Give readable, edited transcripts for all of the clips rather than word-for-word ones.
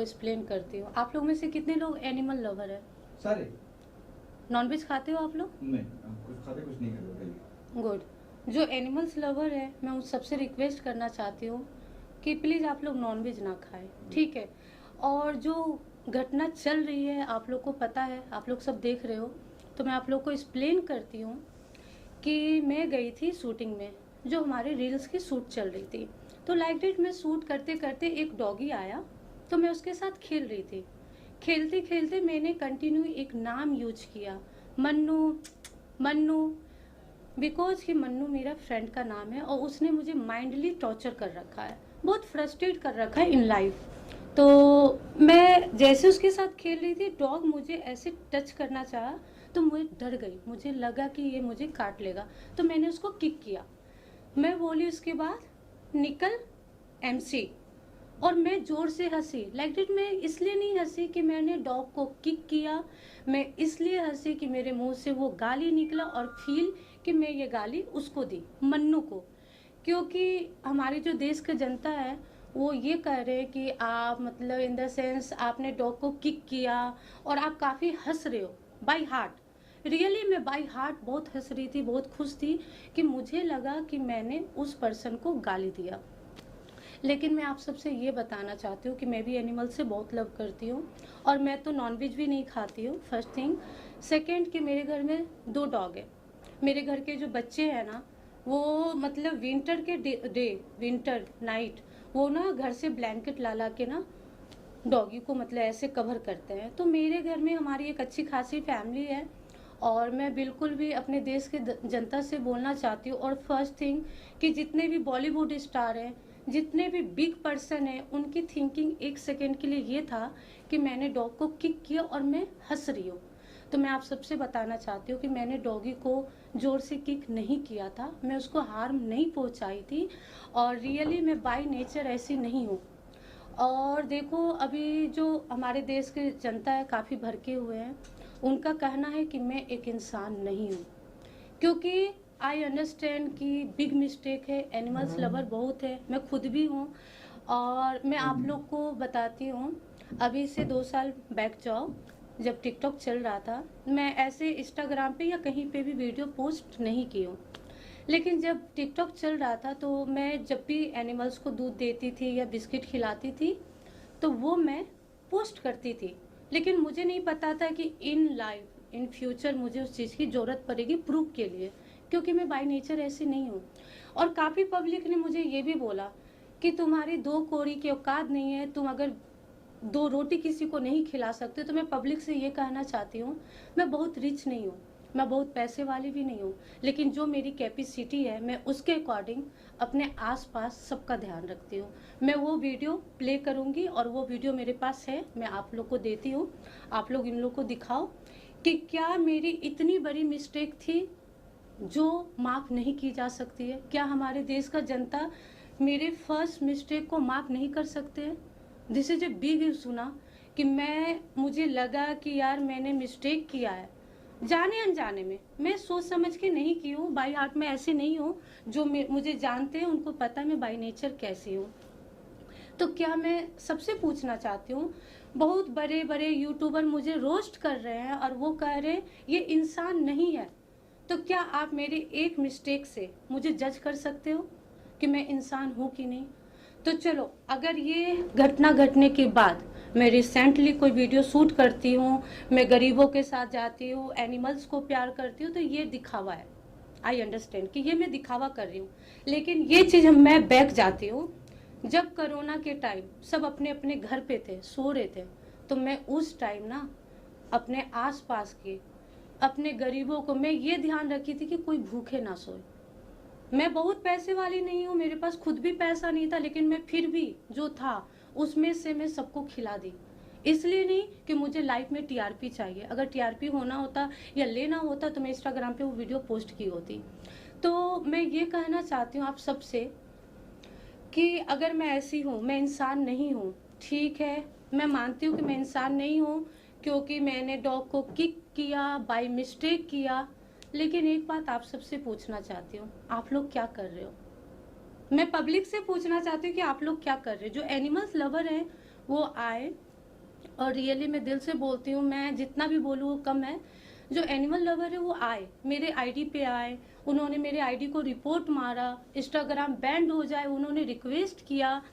Explain करती हूँ। आप लोग में से कितने लोग एनिमल लवर है? सारे। नॉनवेज खाते हो आप लोग? नहीं, हम कुछ खाते कुछ नहीं खाते। गुड। जो एनिमल्स लवर है मैं उन सबसे रिक्वेस्ट करना चाहती हूँ कि प्लीज़ आप लोग नॉनवेज ना खाएं, ठीक है? और जो घटना चल रही है आप लोग को पता है, आप लोग सब देख रहे हो, तो मैं आप लोग को एक्सप्लेन करती हूँ कि मैं गई थी शूटिंग में, जो हमारे रील्स की शूट चल रही थी। तो लाइक डिट मैं शूट करते करते एक डॉगी आया, तो मैं उसके साथ खेल रही थी। खेलते खेलते मैंने कंटिन्यू एक नाम यूज किया, मन्नू मन्नू, बिकॉज कि मन्नू मेरा फ्रेंड का नाम है और उसने मुझे माइंडली टॉर्चर कर रखा है, बहुत फ्रस्ट्रेट कर रखा है इन लाइफ। तो मैं जैसे उसके साथ खेल रही थी, डॉग मुझे ऐसे टच करना चाहा तो मैं डर गई, मुझे लगा कि ये मुझे काट लेगा, तो मैंने उसको किक किया। मैं बोली उसके बाद निकल एमसी, और मैं जोर से हंसी। लाइक डिट मैं इसलिए नहीं हंसी कि मैंने डॉग को किक किया, मैं इसलिए हंसी कि मेरे मुंह से वो गाली निकला और फील कि मैं ये गाली उसको दी, मन्नू को। क्योंकि हमारी जो देश की जनता है वो ये कह रहे हैं कि आप मतलब इन द सेंस आपने डॉग को किक किया और आप काफ़ी हंस रहे हो बाय हार्ट। रियली मैं बाय हार्ट बहुत हंस रही थी, बहुत खुश थी कि मुझे लगा कि मैंने उस पर्सन को गाली दिया। लेकिन मैं आप सबसे ये बताना चाहती हूँ कि मैं भी एनिमल से बहुत लव करती हूँ और मैं तो नॉनवेज भी नहीं खाती हूँ, फर्स्ट थिंग। सेकेंड कि मेरे घर में 2 डॉग है। मेरे घर के जो बच्चे हैं ना, वो मतलब विंटर के डे विंटर नाइट वो ना घर से ब्लैंकेट ला ला के ना डॉगी को मतलब ऐसे कवर करते हैं। तो मेरे घर में हमारी एक अच्छी खासी फैमिली है और मैं बिल्कुल भी अपने देश के जनता से बोलना चाहती हूँ। और फर्स्ट थिंग कि जितने भी बॉलीवुड स्टार हैं, जितने भी बिग पर्सन हैं, उनकी थिंकिंग एक सेकेंड के लिए ये था कि मैंने डॉग को किक किया और मैं हंस रही हूँ। तो मैं आप सबसे बताना चाहती हूँ कि मैंने डॉगी को ज़ोर से किक नहीं किया था, मैं उसको हार्म नहीं पहुँचाई थी और रियली मैं बाय नेचर ऐसी नहीं हूँ। और देखो अभी जो हमारे देश के जनता है काफ़ी भड़के हुए हैं, उनका कहना है कि मैं एक इंसान नहीं हूँ। क्योंकि आई अंडरस्टैंड कि बिग मिस्टेक है, एनिमल्स लवर बहुत है, मैं खुद भी हूँ। और मैं आप लोग को बताती हूँ, अभी से 2 साल बैक जाओ, जब टिकटॉक चल रहा था, मैं ऐसे इंस्टाग्राम पे या कहीं पे भी वीडियो पोस्ट नहीं की हूँ। लेकिन जब टिकटॉक चल रहा था तो मैं जब भी एनिमल्स को दूध देती थी या बिस्किट खिलाती थी तो वो मैं पोस्ट करती थी। लेकिन मुझे नहीं पता था कि इन लाइफ इन फ्यूचर मुझे उस चीज़ की ज़रूरत पड़ेगी प्रूफ के लिए, क्योंकि मैं बाय नेचर ऐसी नहीं हूँ। और काफ़ी पब्लिक ने मुझे ये भी बोला कि तुम्हारी 2 कौड़ी की औकात नहीं है, तुम अगर 2 रोटी किसी को नहीं खिला सकते। तो मैं पब्लिक से ये कहना चाहती हूँ, मैं बहुत रिच नहीं हूँ, मैं बहुत पैसे वाली भी नहीं हूँ, लेकिन जो मेरी कैपेसिटी है मैं उसके अकॉर्डिंग अपने आसपास सबका ध्यान रखती हूँ। मैं वो वीडियो प्ले करूँगी और वो वीडियो मेरे पास है, मैं आप लोग को देती हूँ। आप लोग इन लोग को दिखाओ कि क्या मेरी इतनी बड़ी मिस्टेक थी जो माफ़ नहीं की जा सकती है। क्या हमारे देश का जनता मेरे फर्स्ट मिस्टेक को माफ़ नहीं कर सकते हैं? This is a big issue ना, कि मुझे लगा कि यार मैंने मिस्टेक किया है, जाने अनजाने में, मैं सोच समझ के नहीं की हूँ, बाई हार्ट में ऐसे नहीं हूँ। जो मुझे जानते हैं उनको पता है मैं बाई नेचर कैसी हूँ। तो क्या मैं सबसे पूछना चाहती हूँ, बहुत बड़े बड़े यूट्यूबर मुझे रोस्ट कर रहे हैं और वो कह रहे हैं ये इंसान नहीं है, तो क्या आप मेरे एक मिस्टेक से मुझे जज कर सकते हो कि मैं इंसान हूँ कि नहीं? तो चलो, अगर ये घटना घटने के बाद मैं रिसेंटली कोई वीडियो शूट करती हूँ, मैं गरीबों के साथ जाती हूँ, एनिमल्स को प्यार करती हूँ, तो ये दिखावा है। आई अंडरस्टैंड कि ये मैं दिखावा कर रही हूँ। लेकिन ये चीज़ मैं बैक जाती हूँ, जब कोरोना के टाइम सब अपने अपने घर पे थे, सो रहे थे, तो मैं उस टाइम ना अपने आसपास के अपने गरीबों को मैं ये ध्यान रखी थी कि कोई भूखे ना सोए। मैं बहुत पैसे वाली नहीं हूँ, मेरे पास खुद भी पैसा नहीं था, लेकिन मैं फिर भी जो था उसमें से मैं सबको खिला दी। इसलिए नहीं कि मुझे लाइफ में टीआरपी चाहिए, अगर टीआरपी होना होता या लेना होता तो मैं इंस्टाग्राम पे वो वीडियो पोस्ट की होती। तो मैं ये कहना चाहती हूँ आप सबसे कि अगर मैं ऐसी हूँ, मैं इंसान नहीं हूँ, ठीक है, मैं मानती हूँ कि मैं इंसान नहीं हूँ क्योंकि मैंने डॉग को किक किया, बाय मिस्टेक किया। लेकिन एक बात आप सबसे पूछना चाहती हूँ, आप लोग क्या कर रहे हो? मैं पब्लिक से पूछना चाहती हूँ कि आप लोग क्या कर रहे हो? जो एनिमल्स लवर हैं वो आए, और रियली मैं दिल से बोलती हूँ, मैं जितना भी बोलूँ वो कम है। जो एनिमल लवर है वो आए, मेरे आईडी पे आए, उन्होंने मेरे आईडी को रिपोर्ट मारा, इंस्टाग्राम बैंड हो जाए उन्होंने रिक्वेस्ट किया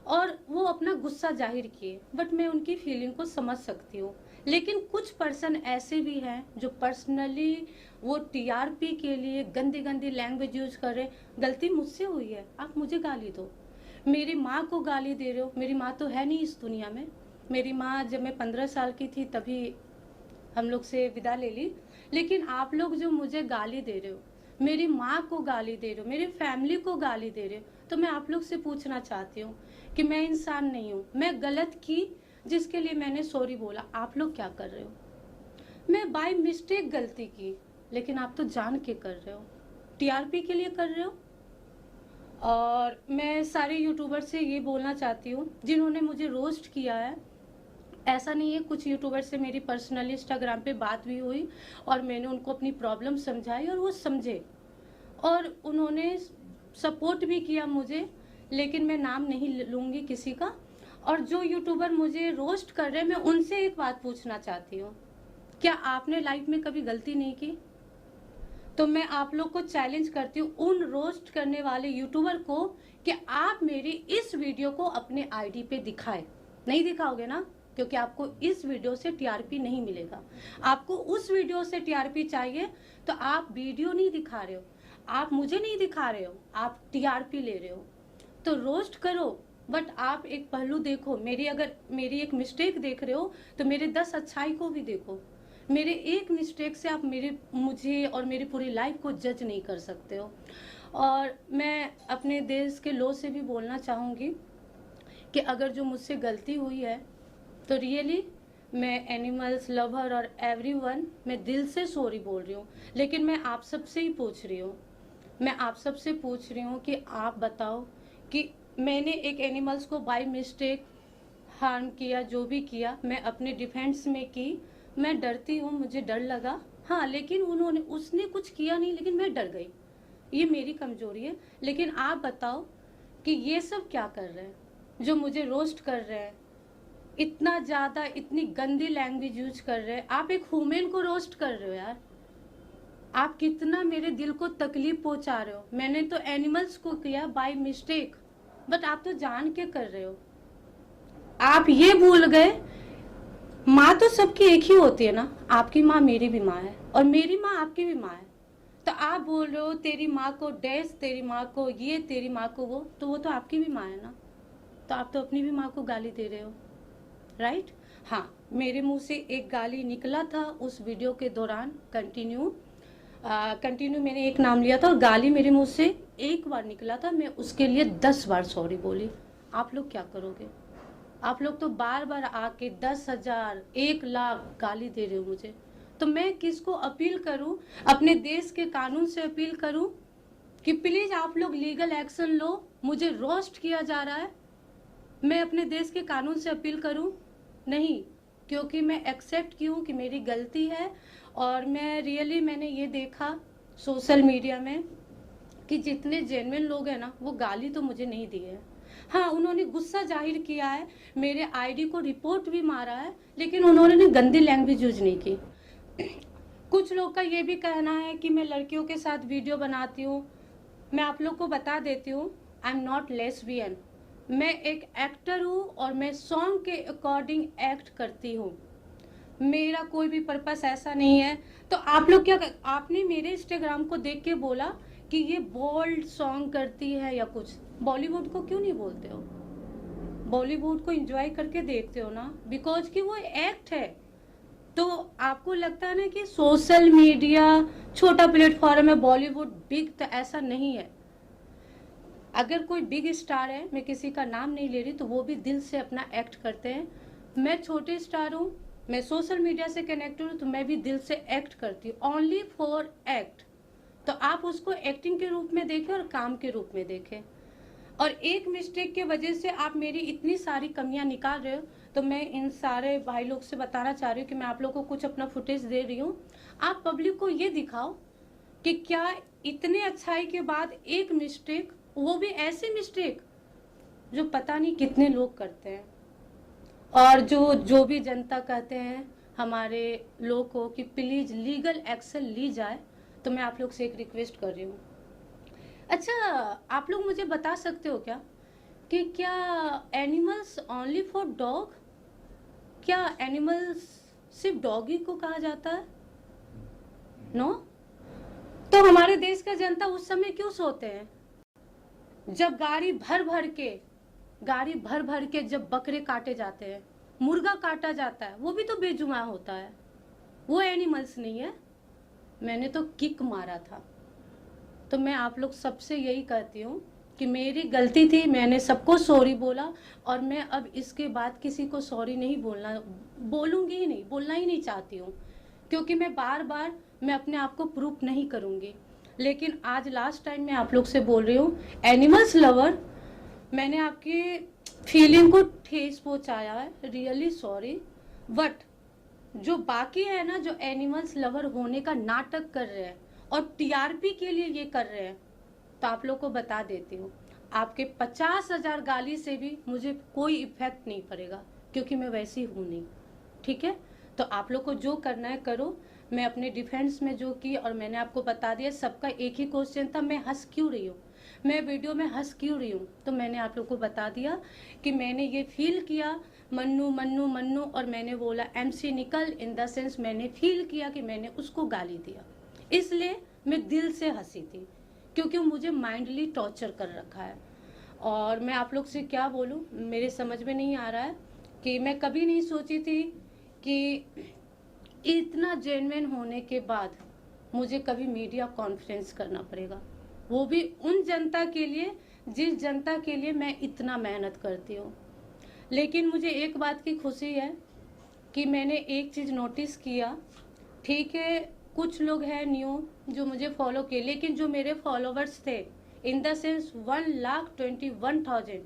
और वो अपना गुस्सा जाहिर किए। बट मैं उनकी फीलिंग को समझ सकती हूँ। लेकिन कुछ पर्सन ऐसे भी हैं जो पर्सनली वो टीआरपी के लिए गंदी गंदी लैंग्वेज यूज कर रहे हैं। गलती मुझसे हुई है, आप मुझे गाली दो। मेरी माँ को गाली दे रहे हो, मेरी माँ तो है नहीं इस दुनिया में। मेरी माँ जब मैं 15 साल की थी तभी हम लोग से विदा ले ली। लेकिन आप लोग जो मुझे गाली दे रहे हो, मेरी माँ को गाली दे रहे हो, मेरी फैमिली को गाली दे रहे हो, तो मैं आप लोग से पूछना चाहती हूँ कि मैं इंसान नहीं हूँ, मैं गलत की जिसके लिए मैंने सॉरी बोला, आप लोग क्या कर रहे हो? मैं बाय मिस्टेक गलती की, लेकिन आप तो जान के कर रहे हो, टीआरपी के लिए कर रहे हो। और मैं सारे यूट्यूबर से ये बोलना चाहती हूँ जिन्होंने मुझे रोस्ट किया है। ऐसा नहीं है, कुछ यूट्यूबर से मेरी पर्सनली इंस्टाग्राम पे बात भी हुई और मैंने उनको अपनी प्रॉब्लम समझाई और वो समझे और उन्होंने सपोर्ट भी किया मुझे। लेकिन मैं नाम नहीं लूँगी किसी का। और जो यूट्यूबर मुझे रोस्ट कर रहे हैं, मैं उनसे एक बात पूछना चाहती हूँ, क्या आपने लाइफ में कभी गलती नहीं की? तो मैं आप लोग को चैलेंज करती हूँ उन रोस्ट करने वाले यूट्यूबर को कि आप मेरी इस वीडियो को अपने आईडी पे दिखाएं। नहीं दिखाओगे ना, क्योंकि आपको इस वीडियो से टीआरपी नहीं मिलेगा। आपको उस वीडियो से टीआरपी चाहिए तो आप वीडियो नहीं दिखा रहे हो, आप मुझे नहीं दिखा रहे हो, आप टीआरपी ले रहे हो। तो रोस्ट करो, बट आप एक पहलू देखो। अगर मेरी एक मिस्टेक देख रहे हो तो मेरे 10 अच्छाई को भी देखो। मेरे एक मिस्टेक से आप मुझे और मेरी पूरी लाइफ को जज नहीं कर सकते हो। और मैं अपने देश के लोग से भी बोलना चाहूँगी कि अगर जो मुझसे गलती हुई है तो रियली मैं एनिमल्स लवर और एवरीवन, मैं दिल से सॉरी बोल रही हूँ। लेकिन मैं आप सबसे ही पूछ रही हूँ, मैं आप सबसे पूछ रही हूँ कि आप बताओ कि मैंने एक एनिमल्स को बाय मिस्टेक हार्म किया, जो भी किया मैं अपने डिफेंस में की। मैं डरती हूँ, मुझे डर लगा, हाँ, लेकिन उसने कुछ किया नहीं, लेकिन मैं डर गई। ये मेरी कमजोरी है। लेकिन आप बताओ कि ये सब क्या कर रहे हैं जो मुझे रोस्ट कर रहे हैं, इतना ज़्यादा इतनी गंदी लैंग्वेज यूज कर रहे हैं। आप एक ह्यूमन को रोस्ट कर रहे हो यार, आप कितना मेरे दिल को तकलीफ पहुंचा रहे हो। मैंने तो एनिमल्स को किया बाय मिस्टेक, बट आप तो जान के कर रहे हो। आप ये भूल गए, माँ तो सबकी एक ही होती है ना। आपकी माँ मेरी भी माँ है और मेरी माँ आपकी भी माँ है। तो आप बोल रहे हो तेरी माँ को डैश, तेरी माँ को ये, तेरी माँ को वो, तो वो तो आपकी भी माँ है ना। तो आप तो अपनी भी माँ को गाली दे रहे हो, राइट? हाँ, मेरे मुंह से एक गाली निकला था उस वीडियो के दौरान। कंटिन्यू मैंने एक नाम लिया था और गाली मेरे मुंह से एक बार निकला था, मैं उसके लिए 10 बार सॉरी बोली। आप लोग क्या करोगे? आप लोग तो बार बार आके 10,000 1,00,000 गाली दे रहे हो मुझे। तो मैं किसको अपील करूं? अपने देश के कानून से अपील करूं कि प्लीज आप लोग लीगल एक्शन लो। मुझे रोस्ट किया जा रहा है, मैं अपने देश के कानून से अपील करूं? नहीं, क्योंकि मैं एक्सेप्ट की हूँ कि मेरी गलती है। और मैंने ये देखा सोशल मीडिया में कि जितने जेन्युइन लोग हैं ना, वो गाली तो मुझे नहीं दिए है। हाँ, उन्होंने गुस्सा जाहिर किया है, मेरे आईडी को रिपोर्ट भी मारा है, लेकिन उन्होंने गंदी लैंग्वेज यूज नहीं की। कुछ लोग का ये भी कहना है कि मैं लड़कियों के साथ वीडियो बनाती हूँ। मैं आप लोग को बता देती हूँ, आई एम नॉट लेस्बियन। मैं एक एक्टर हूँ और मैं सॉन्ग के अकॉर्डिंग एक्ट करती हूँ। मेरा कोई भी पर्पस ऐसा नहीं है। तो आप लोग आपने मेरे इंस्टाग्राम को देख के बोला कि ये बोल्ड सॉन्ग करती है या कुछ। बॉलीवुड को क्यों नहीं बोलते हो? बॉलीवुड को एंजॉय करके देखते हो ना, बिकॉज कि वो एक्ट है। तो आपको लगता है ना कि सोशल मीडिया छोटा प्लेटफॉर्म है, बॉलीवुड बिग, तो ऐसा नहीं है। अगर कोई बिग स्टार है, मैं किसी का नाम नहीं ले रही, तो वो भी दिल से अपना एक्ट करते हैं। मैं छोटे स्टार हूँ, मैं सोशल मीडिया से कनेक्टेड हूँ, तो मैं भी दिल से एक्ट करती हूँ, ओनली फॉर एक्ट। तो आप उसको एक्टिंग के रूप में देखें और काम के रूप में देखें। और एक मिस्टेक के वजह से आप मेरी इतनी सारी कमियां निकाल रहे हो, तो मैं इन सारे भाई लोग से बताना चाह रही हूँ कि मैं आप लोग को कुछ अपना फुटेज दे रही हूँ। आप पब्लिक को ये दिखाओ कि क्या इतने अच्छाई के बाद एक मिस्टेक, वो भी ऐसे मिस्टेक जो पता नहीं कितने लोग करते हैं। और जो भी जनता कहते हैं हमारे लोग को कि प्लीज लीगल एक्शन ली जाए, तो मैं आप लोग से एक रिक्वेस्ट कर रही हूँ। अच्छा, आप लोग मुझे बता सकते हो क्या कि क्या एनिमल्स ओनली फॉर डॉग, क्या एनिमल्स सिर्फ डॉगी को कहा जाता है? नो? तो हमारे देश का जनता उस समय क्यों सोते हैं जब गाड़ी भर भर के जब बकरे काटे जाते हैं, मुर्गा काटा जाता है, वो भी तो बेजुबान होता है, वो एनिमल्स नहीं है। मैंने तो किक मारा था। तो मैं आप लोग सबसे यही कहती हूँ कि मेरी गलती थी, मैंने सबको सॉरी बोला, और मैं अब इसके बाद किसी को सॉरी नहीं बोलूँगी ही नहीं, बोलना ही नहीं चाहती हूँ, क्योंकि मैं बार बार मैं अपने आप को प्रूफ नहीं करूँगी। लेकिन आज लास्ट टाइम मैं आप लोग से बोल रही हूँ, एनिमल्स लवर, मैंने आपकी फीलिंग को ठेस पहुँचाया है, रियली सॉरी। बट जो बाकी है ना, जो एनिमल्स लवर होने का नाटक कर रहे हैं और टीआरपी के लिए ये कर रहे हैं, तो आप लोग को बता देती हूँ, आपके 50,000 गाली से भी मुझे कोई इफेक्ट नहीं पड़ेगा, क्योंकि मैं वैसी हूँ नहीं। ठीक है? तो आप लोग को जो करना है करो। मैं अपने डिफेंस में जो की, और मैंने आपको बता दिया, सबका एक ही क्वेश्चन था, मैं हंस क्यों रही हूँ, मैं वीडियो में हंस क्यों रही हूँ, तो मैंने आप लोग को बता दिया कि मैंने ये फील किया, मन्नू मन्नू मन्नू, और मैंने बोला MC निकल, इन द सेंस मैंने फील किया कि मैंने उसको गाली दिया, इसलिए मैं दिल से हंसी थी, क्योंकि मुझे माइंडली टॉर्चर कर रखा है। और मैं आप लोग से क्या बोलूं, मेरे समझ में नहीं आ रहा है कि मैं कभी नहीं सोची थी कि इतना जेन्युइन होने के बाद मुझे कभी मीडिया कॉन्फ्रेंस करना पड़ेगा, वो भी उन जनता के लिए जिस जनता के लिए मैं इतना मेहनत करती हूँ। लेकिन मुझे एक बात की खुशी है कि मैंने एक चीज़ नोटिस किया, ठीक है, कुछ लोग हैं न्यू जो मुझे फॉलो किए, लेकिन जो मेरे फॉलोवर्स थे इन द सेंस 1,21,000,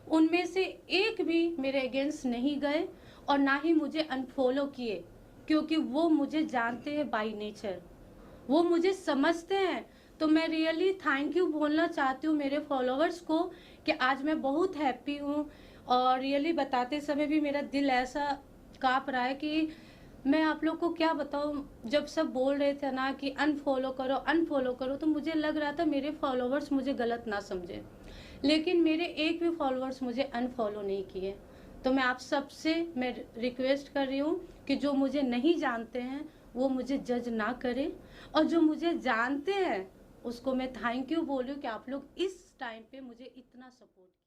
उनमें से एक भी मेरे अगेंस्ट नहीं गए और ना ही मुझे अनफॉलो किए, क्योंकि वो मुझे जानते हैं बाय नेचर, वो मुझे समझते हैं। तो मैं रियली थैंक यू बोलना चाहती हूँ मेरे फॉलोवर्स को कि आज मैं बहुत हैप्पी हूँ, और रियली बताते समय भी मेरा दिल ऐसा काँप रहा है कि मैं आप लोग को क्या बताऊँ। जब सब बोल रहे थे ना कि अनफॉलो करो, तो मुझे लग रहा था मेरे फॉलोवर्स मुझे गलत ना समझे, लेकिन मेरे एक भी फॉलोवर्स मुझे अनफॉलो नहीं किए। तो मैं आप सबसे मैं रिक्वेस्ट कर रही हूँ कि जो मुझे नहीं जानते हैं वो मुझे जज ना करें, और जो मुझे जानते हैं उसको मैं थैंक यू बोलूँ कि आप लोग इस टाइम पे मुझे इतना सपोर्ट